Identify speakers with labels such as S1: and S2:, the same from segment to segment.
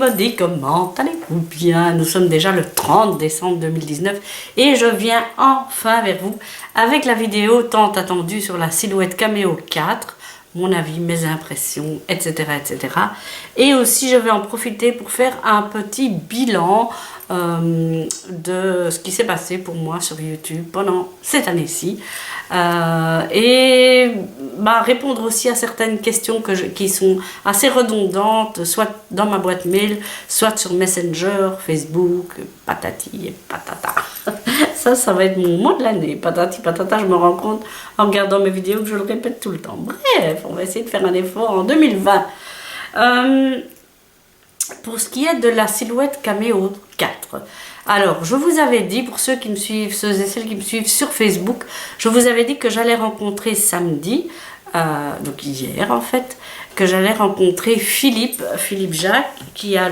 S1: everybody, comment allez-vous bien? Nous sommes déjà le 30 décembre 2019 et je viens enfin vers vous avec la vidéo tant attendue sur la Silhouette Cameo 4, mon avis, mes impressions, etc. etc. Et aussi je vais en profiter pour faire un petit bilan de ce qui s'est passé pour moi sur YouTube pendant cette année-ci et répondre aussi à certaines questions qui sont assez redondantes, soit dans ma boîte mail, soit sur Messenger, Facebook, patati et patata. Ça va être mon mot de l'année, patati patata. Je me rends compte en regardant mes vidéos que je le répète tout le temps. Bref, on va essayer de faire un effort en 2020. Pour ce qui est de la Silhouette Cameo 4, alors je vous avais dit, pour ceux qui me suivent, ceux et celles qui me suivent sur Facebook, je vous avais dit que j'allais rencontrer samedi, donc hier en fait, que j'allais rencontrer Philippe Jacques, qui a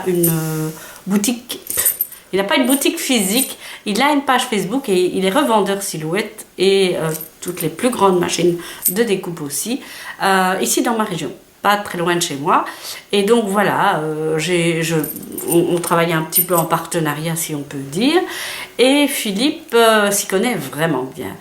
S1: une boutique. Il n'a pas une boutique physique, il a une page Facebook et il est revendeur silhouette et toutes les plus grandes machines de découpe aussi, ici dans ma région, pas très loin de chez moi. Et donc voilà, on travaille un petit peu en partenariat si on peut dire, et Philippe s'y connaît vraiment bien.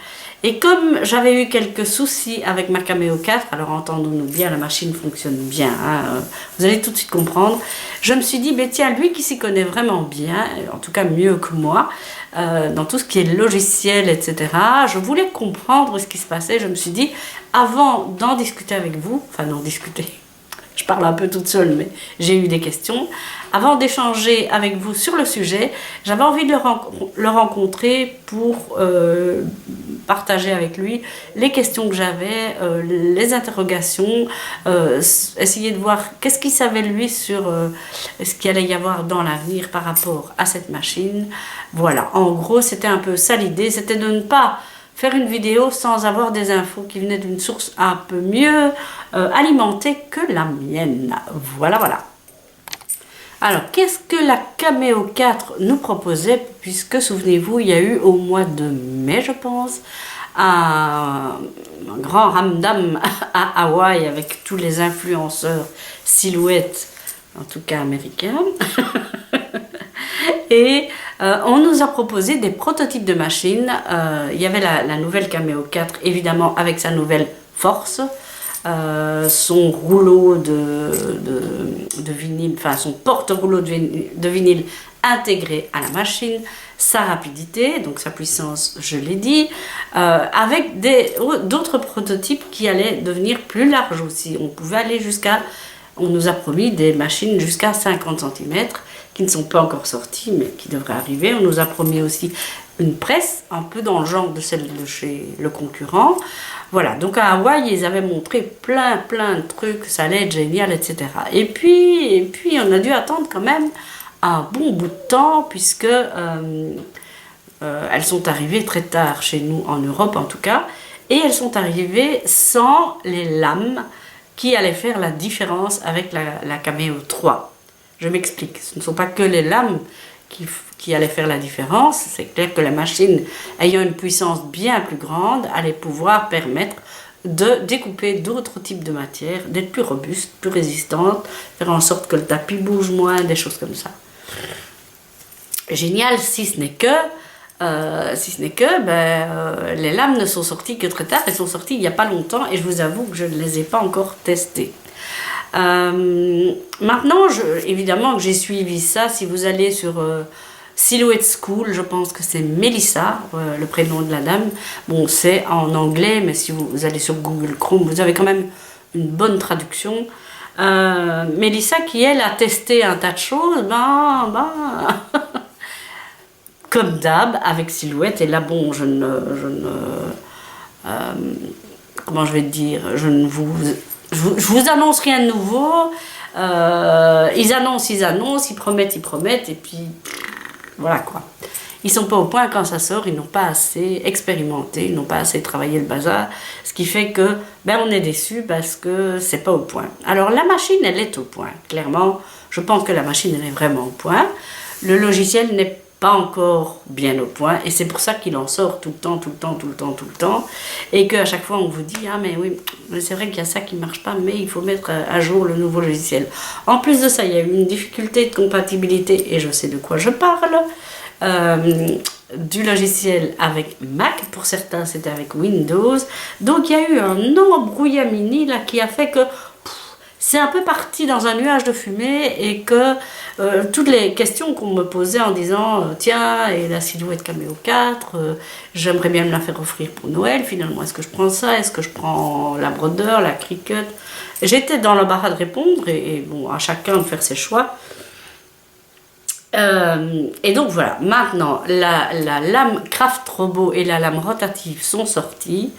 S1: Et comme j'avais eu quelques soucis avec ma Cameo 4, alors entendons-nous bien, la machine fonctionne bien, hein, vous allez tout de suite comprendre, je me suis dit, tiens, lui qui s'y connaît vraiment bien, en tout cas mieux que moi, dans tout ce qui est logiciel, etc., je voulais comprendre ce qui se passait. Je me suis dit, avant d'en discuter avec vous, enfin d'en discuter, je parle un peu toute seule, mais j'ai eu des questions. Avant d'échanger avec vous sur le sujet, j'avais envie de le rencontrer pour partager avec lui les questions que j'avais, les interrogations, essayer de voir qu'est-ce qu'il savait lui sur ce qu'il allait y avoir dans l'avenir par rapport à cette machine. Voilà, en gros, c'était un peu ça l'idée, c'était de ne pas faire une vidéo sans avoir des infos qui venaient d'une source un peu mieux alimentée que la mienne. Voilà, voilà. Alors, qu'est-ce que la Cameo 4 nous proposait? Puisque, souvenez-vous, il y a eu au mois de mai, je pense, un grand ramdam à Hawaï avec tous les influenceurs silhouettes, en tout cas américains. Et on nous a proposé des prototypes de machines. Il y avait la nouvelle Cameo 4, évidemment, avec sa nouvelle force. Son rouleau de vinyle, enfin son porte-rouleau de vinyle intégré à la machine, sa rapidité, donc sa puissance, je l'ai dit, avec d'autres prototypes qui allaient devenir plus larges aussi. On pouvait aller on nous a promis des machines jusqu'à 50 cm, qui ne sont pas encore sorties, mais qui devraient arriver. On nous a promis aussi une presse, un peu dans le genre de celle de chez le concurrent. Voilà, donc à Hawaï, ils avaient montré plein de trucs, ça allait être génial, etc. Et puis on a dû attendre quand même un bon bout de temps, puisque elles sont arrivées très tard chez nous, en Europe en tout cas, et elles sont arrivées sans les lames qui allaient faire la différence avec la Cameo 3. Je m'explique, ce ne sont pas que les lames qui allaient faire la différence. C'est clair que la machine, ayant une puissance bien plus grande, allait pouvoir permettre de découper d'autres types de matières, d'être plus robuste, plus résistante, faire en sorte que le tapis bouge moins, des choses comme ça. Génial, si ce n'est que les lames ne sont sorties que très tard. Elles sont sorties il n'y a pas longtemps et je vous avoue que je ne les ai pas encore testées. Maintenant, évidemment que j'ai suivi ça. Si vous allez sur Silhouette School, je pense que c'est Mélissa, le prénom de la dame. Bon, c'est en anglais, mais si vous allez sur Google Chrome, vous avez quand même une bonne traduction. Mélissa qui, elle, a testé un tas de choses, comme d'hab, avec Silhouette. Et là, bon, comment je vais te dire, je vous annonce rien de nouveau. Ils annoncent, ils promettent, et puis voilà quoi. Ils sont pas au point quand ça sort, ils n'ont pas assez expérimenté, ils n'ont pas assez travaillé le bazar, ce qui fait que on est déçu parce que c'est pas au point. Alors la machine, elle est au point, clairement. Je pense que la machine, elle est vraiment au point. Le logiciel n'est pas encore bien au point, et c'est pour ça qu'il en sort tout le temps, et qu'à chaque fois on vous dit, ah mais oui, c'est vrai qu'il y a ça qui ne marche pas, mais il faut mettre à jour le nouveau logiciel. En plus de ça, il y a eu une difficulté de compatibilité, et je sais de quoi je parle, du logiciel avec Mac, pour certains c'était avec Windows, donc il y a eu un embrouillamini là qui a fait que c'est un peu parti dans un nuage de fumée, et que toutes les questions qu'on me posait en disant tiens, et la Silhouette Cameo 4, j'aimerais bien me la faire offrir pour Noël, finalement est-ce que je prends ça, est-ce que je prends la Brother, la Cricut, j'étais dans l'embarras de répondre, et bon, à chacun de faire ses choix. Et donc voilà, maintenant la lame Craft Robot et la lame rotative sont sorties,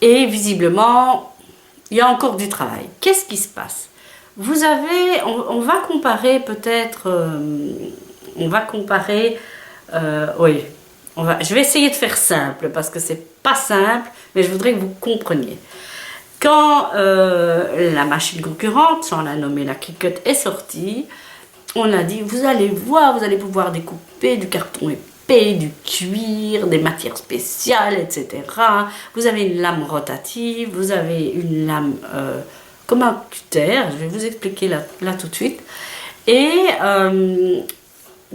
S1: et visiblement il y a encore du travail. Qu'est-ce qui se passe? Vous avez, on va comparer peut-être, oui, je vais essayer de faire simple, parce que c'est pas simple, mais je voudrais que vous compreniez. Quand la machine concurrente, sans la nommer la Cricut, est sortie, on a dit, vous allez voir, vous allez pouvoir découper du carton épais, du cuir, des matières spéciales, etc. Vous avez une lame rotative, vous avez une lame comme un cutter, je vais vous expliquer là tout de suite. Et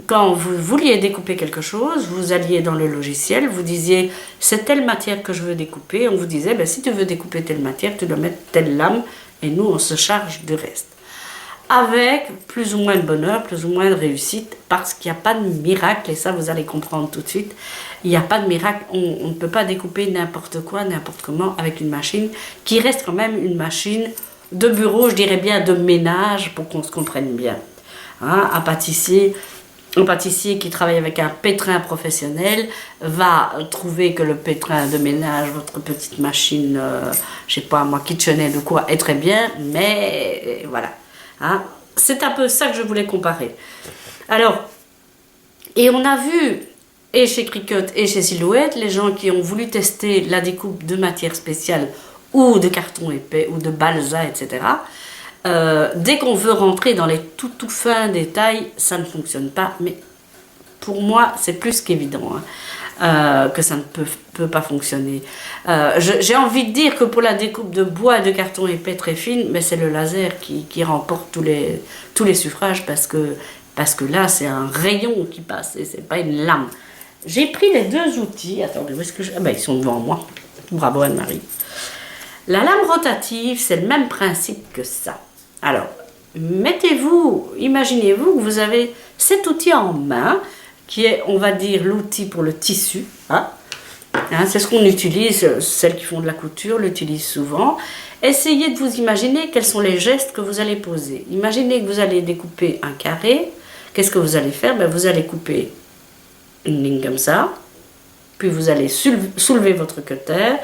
S1: quand vous vouliez découper quelque chose, vous alliez dans le logiciel, vous disiez, c'est telle matière que je veux découper, on vous disait, ben, si tu veux découper telle matière, tu dois mettre telle lame, et nous on se charge du reste. Avec plus ou moins de bonheur, plus ou moins de réussite, parce qu'il n'y a pas de miracle, et ça vous allez comprendre tout de suite, il n'y a pas de miracle, on ne peut pas découper n'importe quoi, n'importe comment avec une machine, qui reste quand même une machine de bureau, je dirais bien de ménage, pour qu'on se comprenne bien. Hein, un pâtissier qui travaille avec un pétrin professionnel va trouver que le pétrin de ménage, votre petite machine, je sais pas moi, KitchenAid ou quoi, est très bien, mais voilà. Hein, c'est un peu ça que je voulais comparer. Alors, et on a vu, et chez Cricut et chez Silhouette, les gens qui ont voulu tester la découpe de matière spéciale ou de carton épais ou de balsa, etc. Dès qu'on veut rentrer dans les tout fins détails, ça ne fonctionne pas. Mais pour moi, c'est plus qu'évident que ça ne peut pas fonctionner. J'ai envie de dire que pour la découpe de bois et de carton épais très fine, mais c'est le laser qui remporte tous les suffrages, parce que là, c'est un rayon qui passe et c'est pas une lame. J'ai pris les deux outils. Attendez, où est-ce que ah ben, ils sont devant moi. Bravo Anne-Marie. La lame rotative, c'est le même principe que ça. Alors, imaginez-vous que vous avez cet outil en main, qui est, on va dire, l'outil pour le tissu. Hein? C'est ce qu'on utilise, celles qui font de la couture l'utilisent souvent. Essayez de vous imaginer quels sont les gestes que vous allez poser. Imaginez que vous allez découper un carré. Qu'est-ce que vous allez faire? Ben, vous allez couper une ligne comme ça, puis vous allez soulever votre cutter,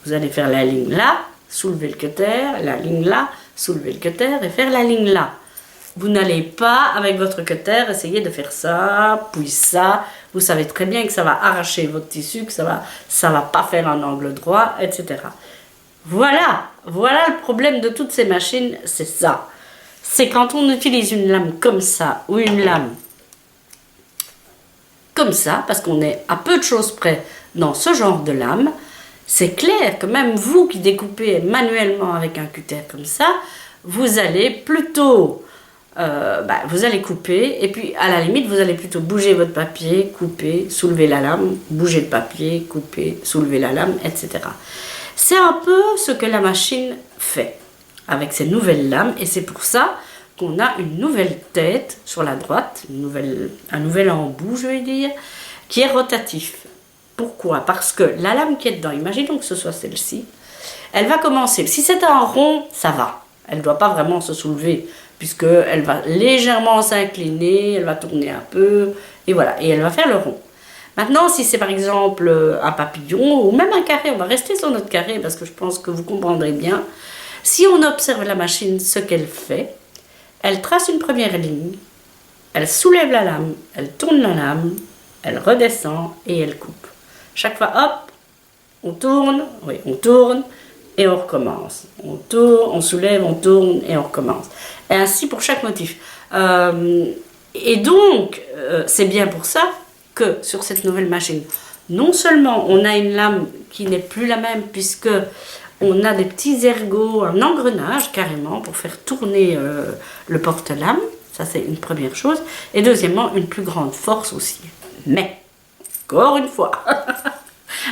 S1: vous allez faire la ligne là, soulever le cutter, la ligne là, soulever le cutter et faire la ligne là. Vous n'allez pas, avec votre cutter, essayer de faire ça, puis ça. Vous savez très bien que ça va arracher votre tissu, que ça va pas faire un angle droit, etc. Voilà le problème de toutes ces machines, c'est ça. C'est quand on utilise une lame comme ça, ou une lame comme ça, parce qu'on est à peu de choses près dans ce genre de lame, c'est clair que même vous qui découpez manuellement avec un cutter comme ça, vous allez plutôt, vous allez couper, et puis à la limite, vous allez plutôt bouger votre papier, couper, soulever la lame, bouger le papier, couper, soulever la lame, etc. C'est un peu ce que la machine fait avec ces nouvelles lames, et c'est pour ça qu'on a une nouvelle tête sur la droite, un nouvel embout, je vais dire, qui est rotatif. Pourquoi? Parce que la lame qui est dedans, imaginons que ce soit celle-ci, elle va commencer. Si c'est un rond, ça va. Elle ne doit pas vraiment se soulever, puisqu'elle va légèrement s'incliner, elle va tourner un peu, et voilà, et elle va faire le rond. Maintenant, si c'est par exemple un papillon, ou même un carré, on va rester sur notre carré, parce que je pense que vous comprendrez bien. Si on observe la machine, ce qu'elle fait, elle trace une première ligne, elle soulève la lame, elle tourne la lame, elle redescend et elle coupe. Chaque fois, hop, on tourne et on recommence. On tourne, on soulève, on tourne et on recommence. Et ainsi pour chaque motif. Et donc, c'est bien pour ça que sur cette nouvelle machine, non seulement on a une lame qui n'est plus la même puisque on a des petits ergots, un engrenage carrément pour faire tourner le porte-lame, ça c'est une première chose, et deuxièmement une plus grande force aussi. Mais, encore une fois,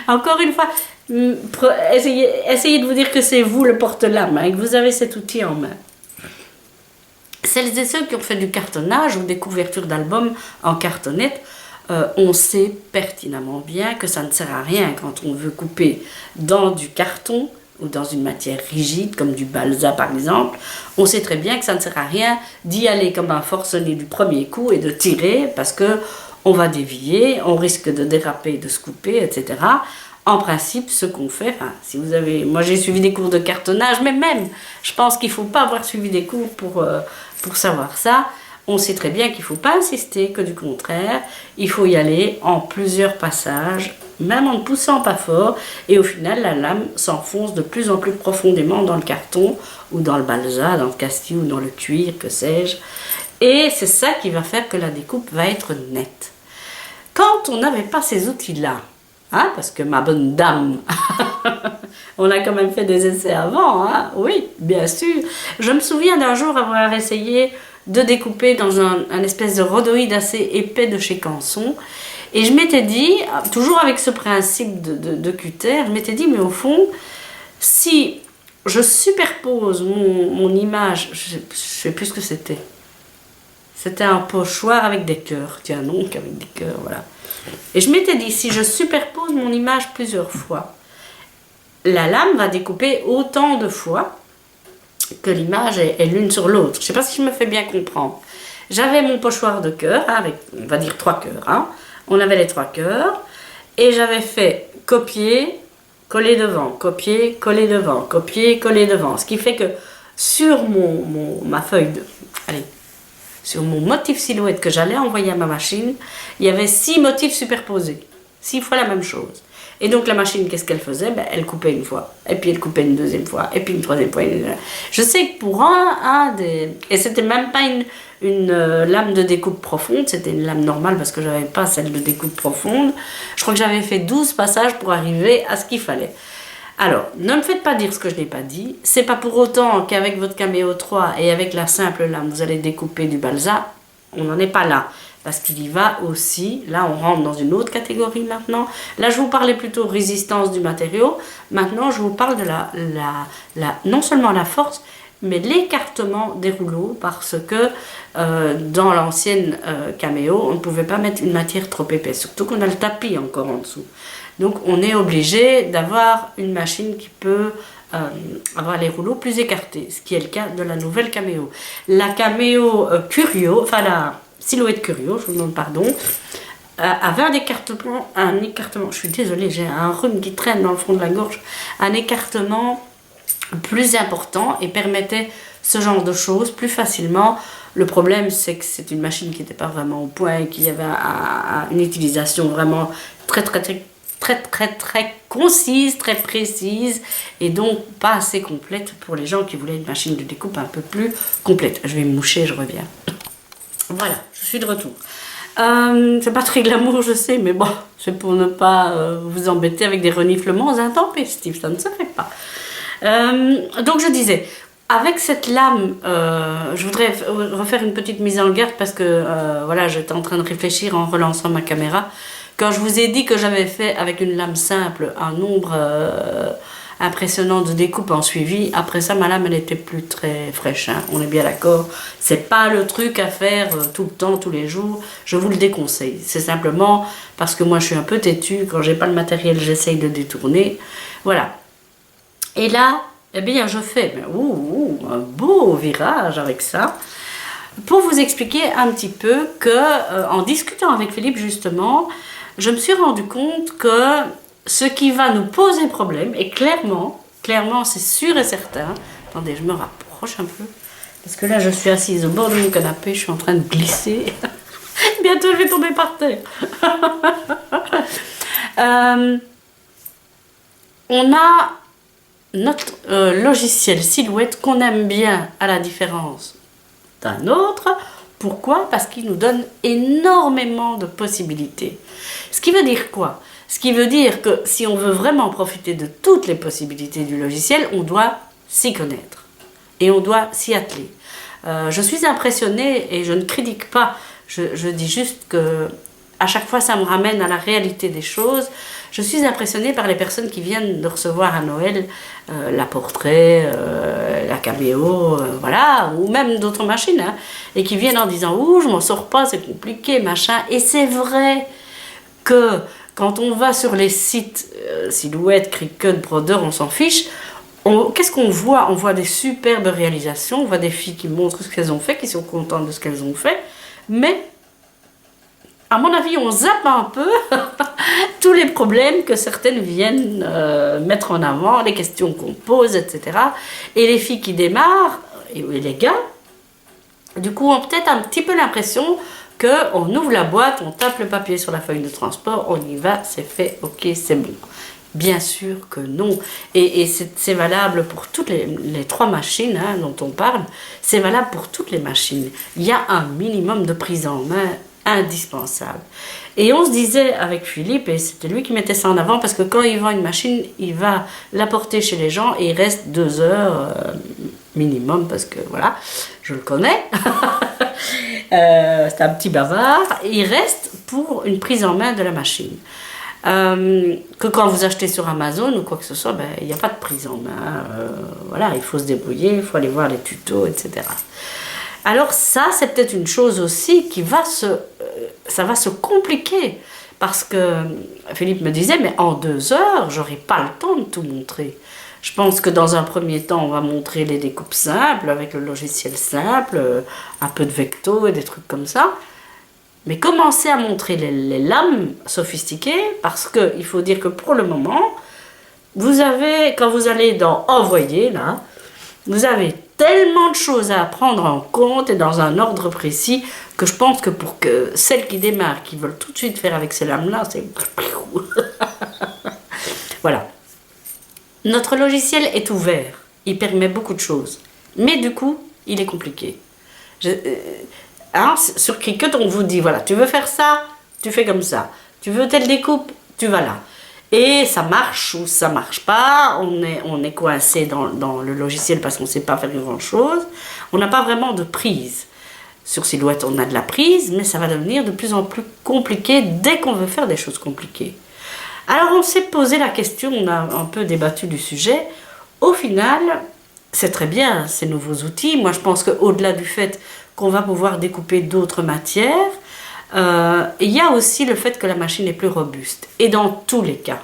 S1: encore une fois, essayez de vous dire que c'est vous le porte-lame, et que vous avez cet outil en main. Celles et ceux qui ont fait du cartonnage ou des couvertures d'albums en cartonnette, on sait pertinemment bien que ça ne sert à rien quand on veut couper dans du carton ou dans une matière rigide comme du balsa par exemple. On sait très bien que ça ne sert à rien d'y aller comme un forcené du premier coup et de tirer parce que on va dévier, on risque de déraper, de se couper, etc. En principe, ce qu'on fait, enfin, si vous avez, moi j'ai suivi des cours de cartonnage, mais même, je pense qu'il ne faut pas avoir suivi des cours pour savoir ça. On sait très bien qu'il ne faut pas insister, que du contraire, il faut y aller en plusieurs passages, même en ne poussant pas fort, et au final, la lame s'enfonce de plus en plus profondément dans le carton, ou dans le balsa, dans le castillo, ou dans le cuir, que sais-je. Et c'est ça qui va faire que la découpe va être nette. Quand on n'avait pas ces outils-là, hein, parce que ma bonne dame, on a quand même fait des essais avant, hein, oui, bien sûr. Je me souviens d'un jour avoir essayé de découper dans un espèce de rhodoïde assez épais de chez Canson. Et je m'étais dit, toujours avec ce principe de cutter, je m'étais dit, mais au fond, si je superpose mon image, je ne sais plus ce que c'était. C'était un pochoir avec des cœurs, tiens donc, avec des cœurs, voilà. Et je m'étais dit, si je superpose mon image plusieurs fois, la lame va découper autant de fois que l'image est l'une sur l'autre. Je ne sais pas si je me fais bien comprendre. J'avais mon pochoir de cœur, hein, avec, on va dire 3 cœurs. Hein. On avait les 3 cœurs. Et j'avais fait copier, coller devant, copier, coller devant, copier, coller devant. Ce qui fait que sur ma feuille de... Allez, sur mon motif silhouette que j'allais envoyer à ma machine, il y avait 6 motifs superposés. 6 fois la même chose. Et donc la machine, qu'est-ce qu'elle faisait? Ben, elle coupait une fois, et puis elle coupait une deuxième fois, et puis une troisième fois. Je sais que pour un des... Et c'était même pas une lame de découpe profonde, c'était une lame normale parce que j'avais pas celle de découpe profonde. Je crois que j'avais fait 12 passages pour arriver à ce qu'il fallait. Alors, ne me faites pas dire ce que je n'ai pas dit. C'est pas pour autant qu'avec votre Cameo 3 et avec la simple lame, vous allez découper du balsa. On n'en est pas là. Parce qu'il y va aussi, là on rentre dans une autre catégorie maintenant. Là je vous parlais plutôt résistance du matériau. Maintenant je vous parle de non seulement la force, mais l'écartement des rouleaux. Parce que dans l'ancienne Cameo, on ne pouvait pas mettre une matière trop épaisse. Surtout qu'on a le tapis encore en dessous. Donc on est obligé d'avoir une machine qui peut avoir les rouleaux plus écartés. Ce qui est le cas de la nouvelle Cameo. La Cameo Curio, enfin la... Silhouette Curio, je vous demande pardon, avait un écartement, je suis désolée, j'ai un rhume qui traîne dans le fond de la gorge, un écartement plus important et permettait ce genre de choses plus facilement. Le problème, c'est que c'est une machine qui n'était pas vraiment au point et qu'il y avait une utilisation vraiment très concise, très précise et donc pas assez complète pour les gens qui voulaient une machine de découpe un peu plus complète. Je vais me moucher, je reviens. Voilà, je suis de retour. C'est pas très glamour, je sais, mais bon, c'est pour ne pas vous embêter avec des reniflements intempestifs, ça ne se fait pas. Donc je disais, avec cette lame, je voudrais refaire une petite mise en garde parce que voilà, j'étais en train de réfléchir en relançant ma caméra. Quand je vous ai dit que j'avais fait avec une lame simple un nombre impressionnant de découpe en suivi, après ça ma lame elle était plus très fraîche, hein, on est bien d'accord. C'est pas le truc à faire tout le temps, tous les jours, je vous le déconseille. C'est simplement parce que moi je suis un peu têtue, quand j'ai pas le matériel j'essaye de détourner, voilà. Et là, eh bien je fais un beau virage avec ça, pour vous expliquer un petit peu que, en discutant avec Philippe justement, je me suis rendu compte que ce qui va nous poser problème, et clairement c'est sûr et certain, attendez je me rapproche un peu, parce que là je suis assise au bord de mon canapé, je suis en train de glisser, bientôt je vais tomber par terre. On a notre logiciel Silhouette qu'on aime bien à la différence d'un autre, Pourquoi? Parce qu'il nous donne énormément de possibilités. Ce qui veut dire quoi? Ce qui veut dire que si on veut vraiment profiter de toutes les possibilités du logiciel, on doit s'y connaître et on doit s'y atteler. Je suis impressionnée et je ne critique pas, je dis juste que à chaque fois ça me ramène à la réalité des choses. Je suis impressionnée par les personnes qui viennent de recevoir à Noël la Portrait, la Cameo, voilà, ou même d'autres machines, hein, et qui viennent en disant « Ouh, je m'en sors pas, c'est compliqué, machin ». Et c'est vrai que quand on va sur les sites Silhouette, Cricut, Brother, on s'en fiche. Qu'est-ce qu'on voit? On voit des superbes réalisations, on voit des filles qui montrent ce qu'elles ont fait, qui sont contentes de ce qu'elles ont fait, mais à mon avis, on zappe un peu tous les problèmes que certaines viennent mettre en avant, les questions qu'on pose, etc. Et les filles qui démarrent, et les gars, du coup, ont peut-être un petit peu l'impression qu'on ouvre la boîte, on tape le papier sur la feuille de transport, on y va, c'est fait, ok, c'est bon. Bien sûr que non. Et c'est valable pour toutes les trois machines hein, dont on parle, c'est valable pour toutes les machines. Il y a un minimum de prise en main indispensable. Et on se disait avec Philippe, et c'était lui qui mettait ça en avant, parce que quand il vend une machine, il va l'apporter chez les gens et il reste 2 heures minimum, parce que voilà, je le connais. C'est un petit bavard. Il reste pour une prise en main de la machine. Que quand vous achetez sur Amazon ou quoi que ce soit, ben, il n'y a pas de prise en main. Voilà, il faut se débrouiller, il faut aller voir les tutos, etc. Alors ça, c'est peut-être une chose aussi qui va ça va se compliquer. Parce que Philippe me disait, mais en 2 heures, j'aurai pas le temps de tout montrer. Je pense que dans un premier temps, on va montrer les découpes simples, avec le logiciel simple, un peu de vecto et des trucs comme ça. Mais commencez à montrer les lames sophistiquées, parce qu'il faut dire que pour le moment, vous avez, quand vous allez dans Envoyer, là, vous avez tellement de choses à prendre en compte et dans un ordre précis, que je pense que pour que celles qui démarrent, qui veulent tout de suite faire avec ces lames-là, c'est... Voilà. Notre logiciel est ouvert, il permet beaucoup de choses, mais du coup, il est compliqué. Hein, sur Cricut, on vous dit, voilà, tu veux faire ça, tu fais comme ça. Tu veux telle découpe, tu vas là. Et ça marche ou ça marche pas, on est coincé dans le logiciel parce qu'on ne sait pas faire grand-chose. On n'a pas vraiment de prise. Sur Silhouette, on a de la prise, mais ça va devenir de plus en plus compliqué dès qu'on veut faire des choses compliquées. Alors on s'est posé la question, on a un peu débattu du sujet. Au final, c'est très bien ces nouveaux outils. Moi, je pense qu'au-delà du fait qu'on va pouvoir découper d'autres matières, il y a aussi le fait que la machine est plus robuste. Et dans tous les cas,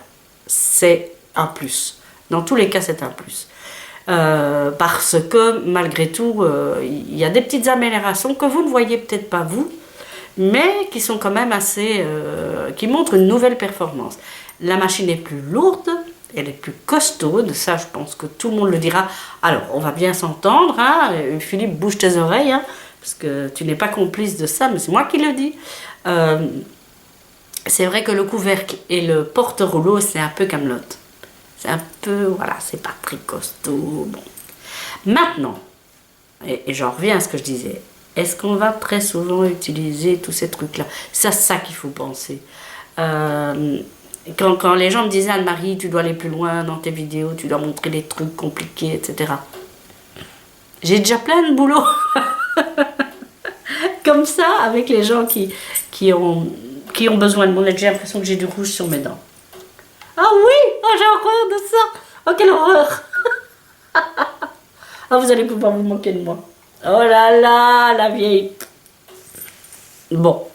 S1: c'est un plus. Dans tous les cas, c'est un plus. Parce que, malgré tout, il y a des petites améliorations que vous ne voyez peut-être pas vous, mais qui sont quand même assez... qui montrent une nouvelle performance. La machine est plus lourde, elle est plus costaude, ça je pense que tout le monde le dira. Alors, on va bien s'entendre, hein, Philippe, bouge tes oreilles, hein, parce que tu n'es pas complice de ça, mais c'est moi qui le dis. C'est vrai que le couvercle et le porte-rouleau, c'est un peu camelote. C'est un peu, voilà, c'est pas très costaud. Bon. Maintenant, et j'en reviens à ce que je disais, est-ce qu'on va très souvent utiliser tous ces trucs-là? C'est ça qu'il faut penser. Quand les gens me disaient, Anne-Marie, tu dois aller plus loin dans tes vidéos, tu dois montrer des trucs compliqués, etc. J'ai déjà plein de boulot. Comme ça, avec les gens qui ont besoin de mon aide. J'ai l'impression que j'ai du rouge sur mes dents. Ah oui, oh, j'ai horreur de ça. Oh, quelle horreur. Ah, vous allez pouvoir vous moquer de moi. Oh là là, la vieille. Bon.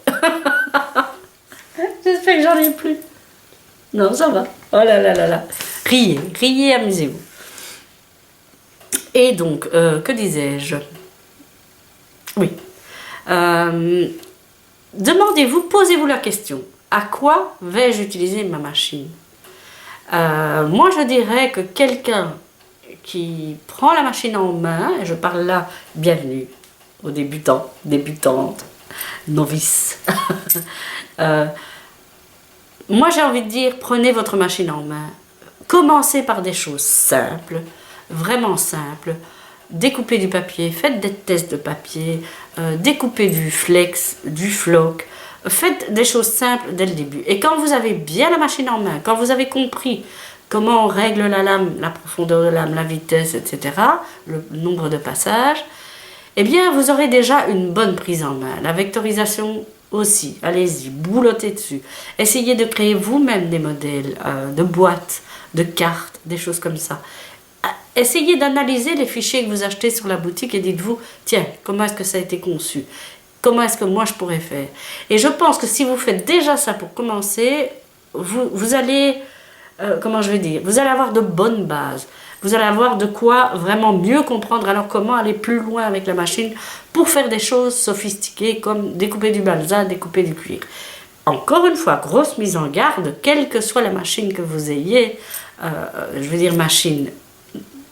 S1: J'espère que j'en ai plus. Non, ça va. Oh là là là là. Riez, riez, amusez-vous. Et donc, que disais-je? Oui. Demandez-vous, posez-vous la question. À quoi vais-je utiliser ma machine? Moi, je dirais que quelqu'un qui prend la machine en main, et je parle là, bienvenue aux débutants, débutantes, novices. Moi, j'ai envie de dire, prenez votre machine en main. Commencez par des choses simples, vraiment simples. découpez du papier, faites des tests de papier, découpez du flex, du floc, faites des choses simples dès le début. Et quand vous avez bien la machine en main, quand vous avez compris comment on règle la lame, la profondeur de lame, la vitesse, etc., le nombre de passages, eh bien, vous aurez déjà une bonne prise en main. La vectorisation aussi, allez-y, boulottez dessus. Essayez de créer vous-même des modèles de boîtes, de cartes, des choses comme ça. Essayez d'analyser les fichiers que vous achetez sur la boutique et dites-vous, tiens, comment est-ce que ça a été conçu? Comment est-ce que moi je pourrais faire? Et je pense que si vous faites déjà ça pour commencer, vous allez, comment je vais dire, vous allez avoir de bonnes bases. Vous allez avoir de quoi vraiment mieux comprendre alors comment aller plus loin avec la machine pour faire des choses sophistiquées comme découper du balsa, découper du cuir. Encore une fois, grosse mise en garde, quelle que soit la machine que vous ayez, je veux dire machine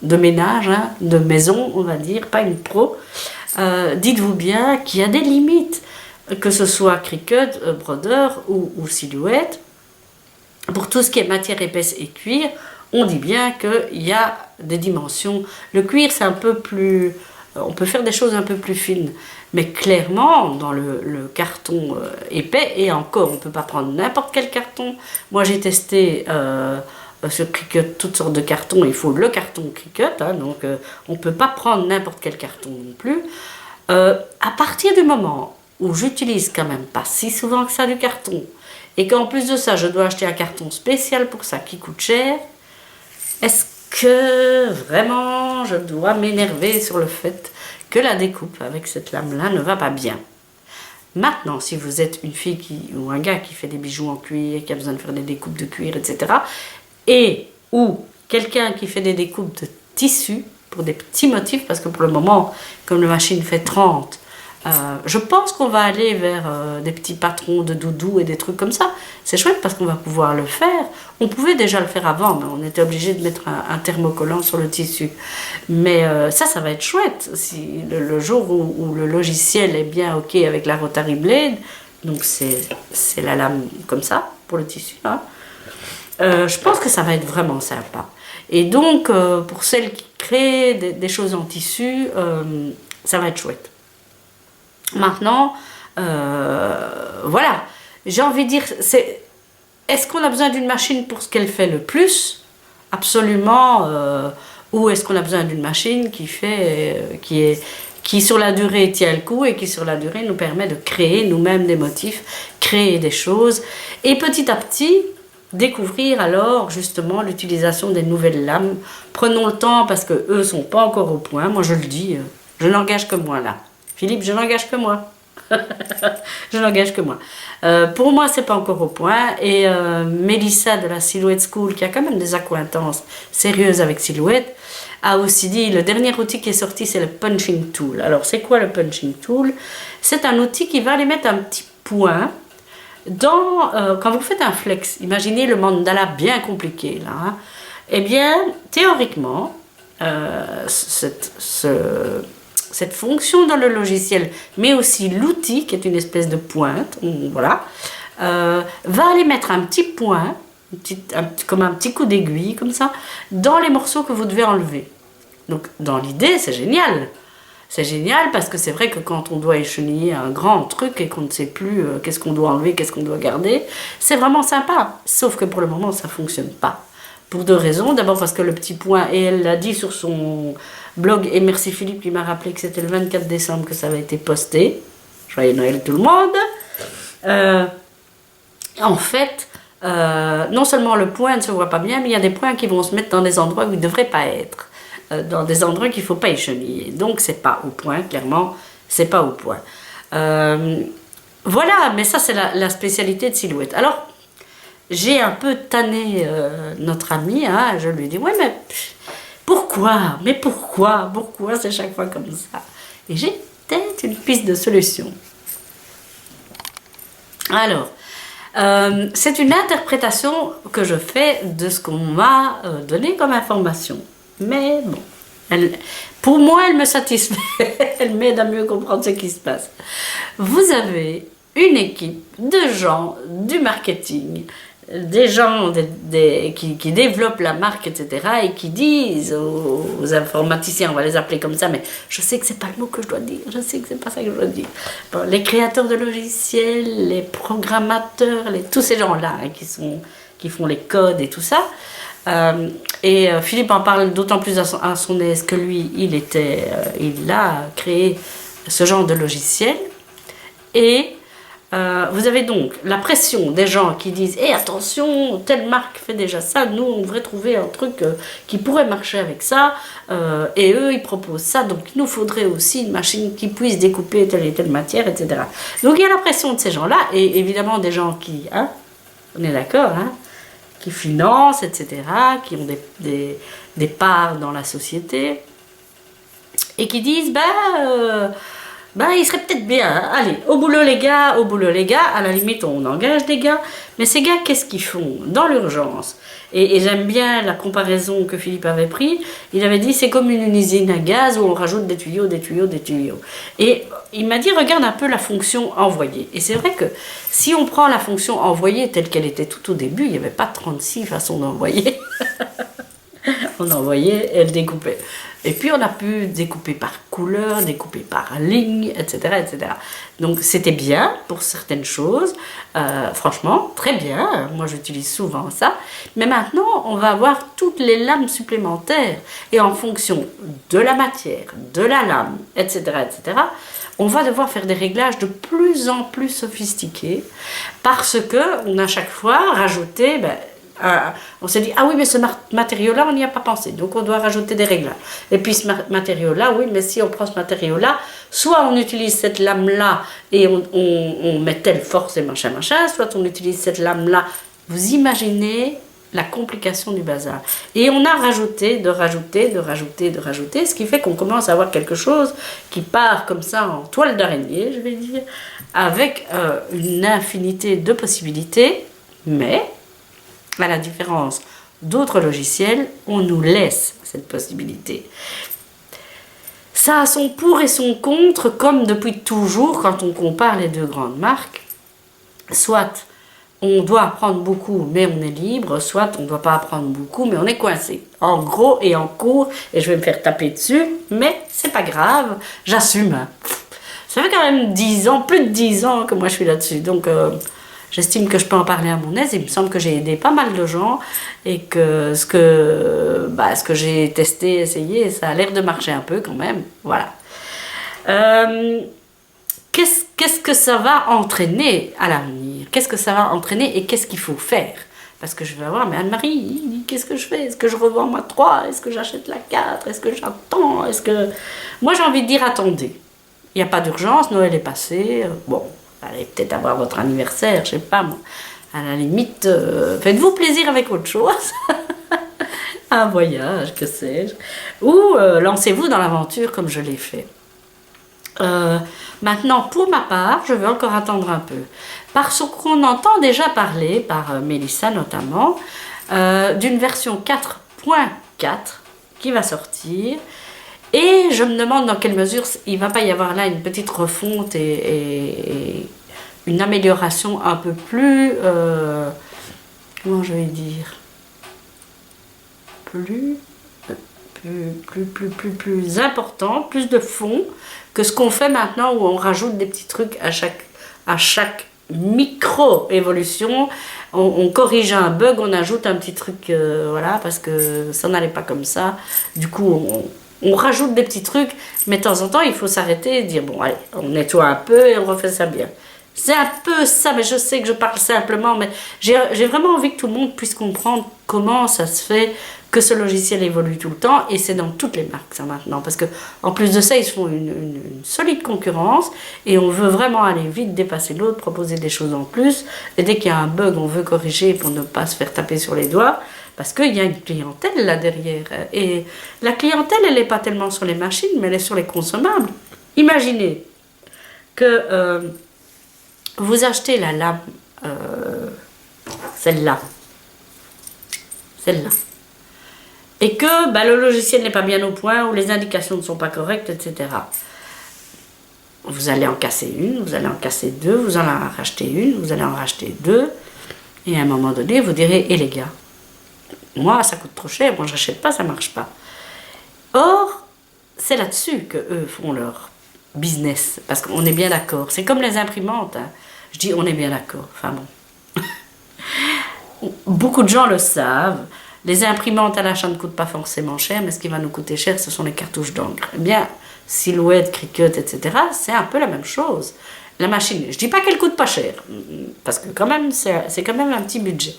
S1: de ménage, hein, de maison, on va dire, pas une pro, dites-vous bien qu'il y a des limites, que ce soit Cricut, brodeur ou silhouette. Pour tout ce qui est matière épaisse et cuir, on dit bien qu'il y a des dimensions. Le cuir, c'est un peu plus... On peut faire des choses un peu plus fines. Mais clairement, dans le carton épais, et encore, on ne peut pas prendre n'importe quel carton. Moi, j'ai testé sur Cricut toutes sortes de cartons. Il faut le carton Cricut, hein, donc on ne peut pas prendre n'importe quel carton non plus. À partir du moment où j'utilise quand même pas si souvent que ça du carton, et qu'en plus de ça, je dois acheter un carton spécial pour ça qui coûte cher, est-ce que vraiment je dois m'énerver sur le fait que la découpe avec cette lame-là ne va pas bien? Maintenant, si vous êtes une fille ou un gars qui fait des bijoux en cuir, qui a besoin de faire des découpes de cuir, etc., et ou quelqu'un qui fait des découpes de tissu pour des petits motifs, parce que pour le moment, comme la machine fait 30, je pense qu'on va aller vers des petits patrons de doudou et des trucs comme ça. C'est chouette parce qu'on va pouvoir le faire. On pouvait déjà le faire avant, mais on était obligé de mettre un thermocollant sur le tissu. Mais ça va être chouette. Si le jour où le logiciel est bien OK avec la Rotary Blade, donc c'est la lame comme ça pour le tissu, hein, je pense que ça va être vraiment sympa. Et donc, pour celles qui créent des choses en tissu, ça va être chouette. Maintenant, voilà, j'ai envie de dire, est-ce qu'on a besoin d'une machine pour ce qu'elle fait le plus? Absolument. Ou est-ce qu'on a besoin d'une machine qui sur la durée tient le coup et qui sur la durée nous permet de créer nous-mêmes des motifs, créer des choses et petit à petit découvrir alors justement l'utilisation des nouvelles lames. Prenons le temps parce que eux sont pas encore au point. Moi je le dis, je n'engage que moi là. Philippe, je n'engage que moi. Je n'engage que moi. Pour moi, c'est pas encore au point. Et Mélissa de la Silhouette School, qui a quand même des accointances sérieuses avec Silhouette, a aussi dit, le dernier outil qui est sorti, c'est le punching tool. Alors, c'est quoi le punching tool? C'est un outil qui va aller mettre un petit point quand vous faites un flex. Imaginez le mandala bien compliqué, là. Hein. Eh bien, théoriquement, cette fonction dans le logiciel, mais aussi l'outil, qui est une espèce de pointe, voilà, va aller mettre un petit point, comme un petit coup d'aiguille, comme ça, dans les morceaux que vous devez enlever. Donc, dans l'idée, c'est génial. C'est génial parce que c'est vrai que quand on doit écheniller un grand truc et qu'on ne sait plus qu'est-ce qu'on doit enlever, qu'est-ce qu'on doit garder, c'est vraiment sympa. Sauf que pour le moment, ça ne fonctionne pas. Pour deux raisons. D'abord parce que le petit point, et elle l'a dit sur son blog, et merci Philippe qui m'a rappelé que c'était le 24 décembre que ça avait été posté. Joyeux Noël tout le monde. En fait, non seulement le point ne se voit pas bien, mais il y a des points qui vont se mettre dans des endroits où ils ne devraient pas être. Dans des endroits qu'il ne faut pas écheniller. Donc c'est pas au point, clairement, c'est pas au point. Voilà, mais ça c'est la spécialité de Silhouette. Alors, j'ai un peu tanné notre ami, hein, je lui ai dit, ouais, mais pourquoi? Mais pourquoi c'est chaque fois comme ça? Et j'ai peut-être une piste de solution. Alors, c'est une interprétation que je fais de ce qu'on m'a donné comme information. Mais bon, pour moi, elle me satisfait. Elle m'aide à mieux comprendre ce qui se passe. Vous avez une équipe de gens du marketing, des gens qui développent la marque, etc., et qui disent aux informaticiens, on va les appeler comme ça, mais je sais que c'est pas le mot que je dois dire, je sais que c'est pas ça que je dois dire. Bon, les créateurs de logiciels, les programmateurs, tous ces gens-là hein, qui font les codes et tout ça. Philippe en parle d'autant plus à son aise que lui, il a créé ce genre de logiciel. Et vous avez donc la pression des gens qui disent hey, attention, telle marque fait déjà ça, nous on devrait trouver un truc qui pourrait marcher avec ça, et eux ils proposent ça, donc il nous faudrait aussi une machine qui puisse découper telle et telle matière, etc. Donc il y a la pression de ces gens-là, et évidemment des gens qui, hein, on est d'accord, hein, qui financent, etc., qui ont des parts dans la société, et qui disent il serait peut-être bien, hein. Allez, au boulot les gars, à la limite on engage des gars, mais ces gars qu'est-ce qu'ils font dans l'urgence? Et j'aime bien la comparaison que Philippe avait pris, il avait dit c'est comme une usine à gaz où on rajoute des tuyaux, des tuyaux, des tuyaux. Et il m'a dit regarde un peu la fonction envoyée. Et c'est vrai que si on prend la fonction envoyée telle qu'elle était tout au début, il n'y avait pas 36 façons d'envoyer. On envoyait, elle découpait. Et puis on a pu découper par couleur, découper par ligne, etc. etc. Donc c'était bien pour certaines choses, franchement, très bien, moi j'utilise souvent ça. Mais maintenant, on va avoir toutes les lames supplémentaires. Et en fonction de la matière, de la lame, etc., etc., on va devoir faire des réglages de plus en plus sophistiqués parce qu'on a chaque fois rajouté... on s'est dit, ah oui, mais ce matériau-là, on n'y a pas pensé, donc on doit rajouter des réglages. Et puis ce matériau-là, oui, mais si on prend ce matériau-là, soit on utilise cette lame-là et on met telle force et machin, soit on utilise cette lame-là. Vous imaginez la complication du bazar. Et on a rajouté, de rajouter, ce qui fait qu'on commence à avoir quelque chose qui part comme ça en toile d'araignée, je vais dire, avec une infinité de possibilités, mais... à la différence d'autres logiciels, on nous laisse cette possibilité. Ça a son pour et son contre, comme depuis toujours, quand on compare les deux grandes marques. Soit on doit apprendre beaucoup, mais on est libre, soit on ne doit pas apprendre beaucoup, mais on est coincé. En gros et en cours, et je vais me faire taper dessus, mais c'est pas grave, j'assume. Ça fait quand même 10 ans, plus de 10 ans que moi je suis là-dessus, donc... j'estime que je peux en parler à mon aise. Il me semble que j'ai aidé pas mal de gens et que ce que j'ai testé, essayé, ça a l'air de marcher un peu quand même. Voilà. Qu'est-ce que ça va entraîner à l'avenir? Qu'est-ce que ça va entraîner et qu'est-ce qu'il faut faire? Parce que je vais avoir, mais Anne-Marie, qu'est-ce que je fais? Est-ce que je revends ma 3? Est-ce que j'achète la 4? Est-ce que j'attends? Moi, j'ai envie de dire attendez. Il n'y a pas d'urgence, Noël est passé. Bon. Allez peut-être avoir votre anniversaire, je sais pas moi. À la limite, faites-vous plaisir avec autre chose. Un voyage, que sais-je. Ou lancez-vous dans l'aventure comme je l'ai fait. Maintenant, pour ma part, je vais encore attendre un peu. Parce qu'on entend déjà parler, par Mélissa notamment, d'une version 4.4 qui va sortir. Et je me demande dans quelle mesure il ne va pas y avoir là une petite refonte et une amélioration un peu plus... comment je vais dire? Plus important, plus de fond que ce qu'on fait maintenant où on rajoute des petits trucs à chaque micro-évolution. On corrige un bug, on ajoute un petit truc, voilà, parce que ça n'allait pas comme ça. Du coup, on rajoute des petits trucs, mais de temps en temps, il faut s'arrêter et dire, bon, allez, on nettoie un peu et on refait ça bien. C'est un peu ça, mais je sais que je parle simplement, mais j'ai vraiment envie que tout le monde puisse comprendre comment ça se fait que ce logiciel évolue tout le temps, et c'est dans toutes les marques, ça, maintenant. Parce que en plus de ça, ils se font une solide concurrence, et on veut vraiment aller vite, dépasser l'autre, proposer des choses en plus, et dès qu'il y a un bug, on veut corriger pour ne pas se faire taper sur les doigts, parce qu'il y a une clientèle là derrière. Et la clientèle, elle n'est pas tellement sur les machines, mais elle est sur les consommables. Imaginez que vous achetez la lame, celle-là, et que le logiciel n'est pas bien au point, ou les indications ne sont pas correctes, etc. Vous allez en casser une, vous allez en casser deux, vous allez en racheter une, vous allez en racheter deux, Et à un moment donné, vous direz, les gars, moi, ça coûte trop cher, moi, je n'achète pas, ça ne marche pas. Or, c'est là-dessus qu'eux font leur business, parce qu'on est bien d'accord. C'est comme les imprimantes, hein. Je dis, on est bien d'accord. Enfin bon. Beaucoup de gens le savent. Les imprimantes à l'achat ne coûtent pas forcément cher, mais ce qui va nous coûter cher, ce sont les cartouches d'encre. Eh bien, Silhouette, Cricut, etc., c'est un peu la même chose. La machine, je ne dis pas qu'elle coûte pas cher, parce que quand même, c'est quand même un petit budget.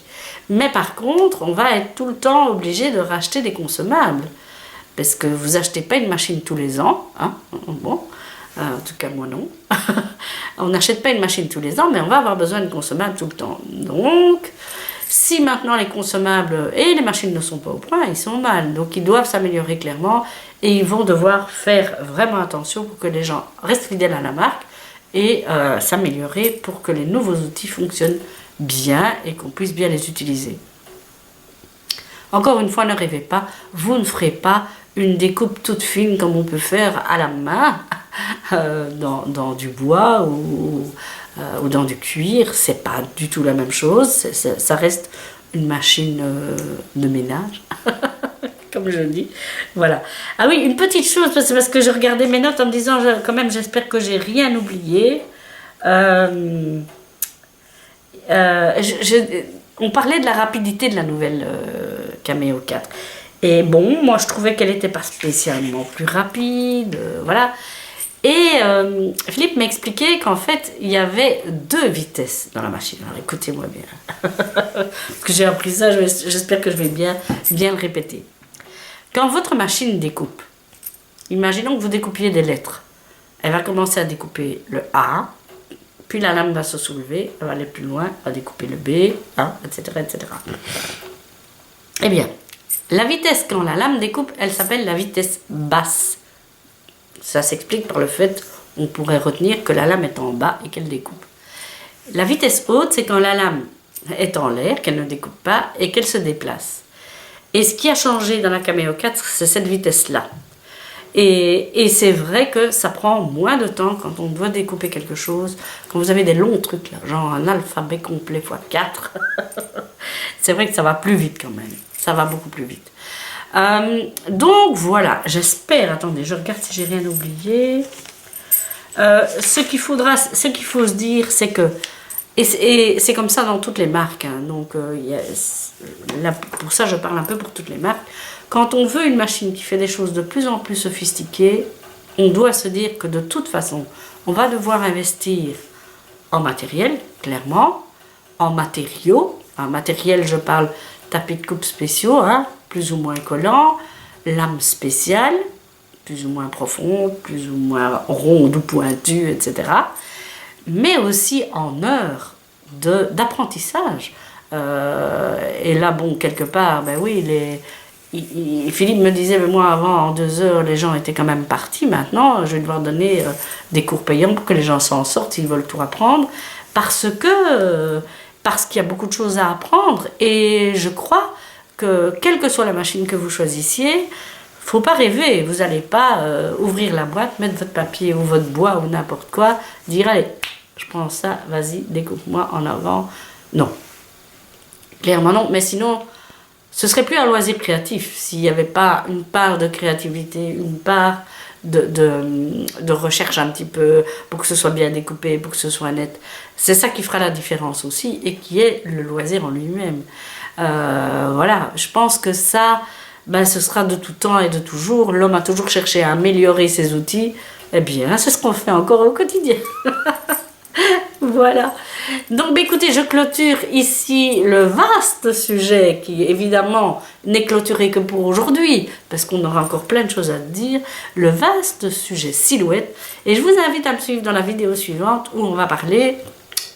S1: Mais par contre, on va être tout le temps obligé de racheter des consommables. Parce que vous n'achetez pas une machine tous les ans, hein, bon, en tout cas moi non. On n'achète pas une machine tous les ans, mais on va avoir besoin de consommables tout le temps. Donc, si maintenant les consommables et les machines ne sont pas au point, ils sont mal. Donc ils doivent s'améliorer clairement et ils vont devoir faire vraiment attention pour que les gens restent fidèles à la marque et s'améliorer pour que les nouveaux outils fonctionnent bien et qu'on puisse bien les utiliser. Encore une fois, ne rêvez pas, vous ne ferez pas une découpe toute fine comme on peut faire à la main dans du bois ou dans du cuir. C'est pas du tout la même chose, ça reste une machine de ménage, comme je dis. Voilà. Ah oui, une petite chose, parce que je regardais mes notes en me disant, quand même, j'espère que j'ai rien oublié. On parlait de la rapidité de la nouvelle Cameo 4. Et bon, moi je trouvais qu'elle n'était pas spécialement plus rapide, voilà. Et Philippe m'expliquait qu'en fait, il y avait 2 vitesses dans la machine. Alors écoutez-moi bien. Parce que j'ai appris ça, j'espère que je vais bien le répéter. Quand votre machine découpe, imaginons que vous découpiez des lettres. Elle va commencer à découper le A, puis la lame va se soulever, elle va aller plus loin, elle va découper le B, hein, etc., etc. Eh bien, la vitesse quand la lame découpe, elle s'appelle la vitesse basse. Ça s'explique par le fait on pourrait retenir que la lame est en bas et qu'elle découpe. La vitesse haute, c'est quand la lame est en l'air, qu'elle ne découpe pas et qu'elle se déplace. Et ce qui a changé dans la Cameo 4, c'est cette vitesse-là. Et c'est vrai que ça prend moins de temps quand on doit découper quelque chose. Quand vous avez des longs trucs, là, genre un alphabet complet x4, c'est vrai que ça va plus vite quand même. Ça va beaucoup plus vite. Donc voilà, j'espère, attendez, je regarde si j'ai rien oublié. Ce qu'il faut se dire, c'est que, et c'est comme ça dans toutes les marques, hein, donc là, pour ça je parle un peu pour toutes les marques. Quand on veut une machine qui fait des choses de plus en plus sophistiquées, on doit se dire que de toute façon, on va devoir investir en matériel, clairement, en matériaux. En matériel, je parle tapis de coupe spéciaux, hein, plus ou moins collants, lames spéciales, plus ou moins profondes, plus ou moins rondes ou pointues, etc. Mais aussi en heures d'apprentissage. Et là, bon, quelque part, ben oui, Philippe me disait, mais moi avant, en 2 heures, les gens étaient quand même partis. Maintenant, je vais devoir donner des cours payants pour que les gens s'en sortent s'ils veulent tout apprendre. Parce qu'il y a beaucoup de choses à apprendre. Et je crois que, quelle que soit la machine que vous choisissiez, faut pas rêver. Vous n'allez pas ouvrir la boîte, mettre votre papier ou votre bois ou n'importe quoi, dire, allez, je prends ça, vas-y, découpe-moi en avant. Non. Clairement non, mais sinon, ce serait plus un loisir créatif s'il n'y avait pas une part de créativité, une part de recherche un petit peu, pour que ce soit bien découpé, pour que ce soit net. C'est ça qui fera la différence aussi, et qui est le loisir en lui-même. Voilà, je pense que ça, ben, ce sera de tout temps et de toujours. L'homme a toujours cherché à améliorer ses outils. Eh bien, c'est ce qu'on fait encore au quotidien. Voilà. Donc, bah, écoutez, je clôture ici le vaste sujet qui, évidemment, n'est clôturé que pour aujourd'hui, parce qu'on aura encore plein de choses à dire. Le vaste sujet silhouette. Et je vous invite à me suivre dans la vidéo suivante où on va parler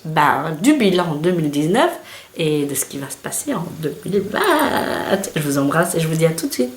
S1: du bilan 2019 et de ce qui va se passer en 2020. Je vous embrasse et je vous dis à tout de suite.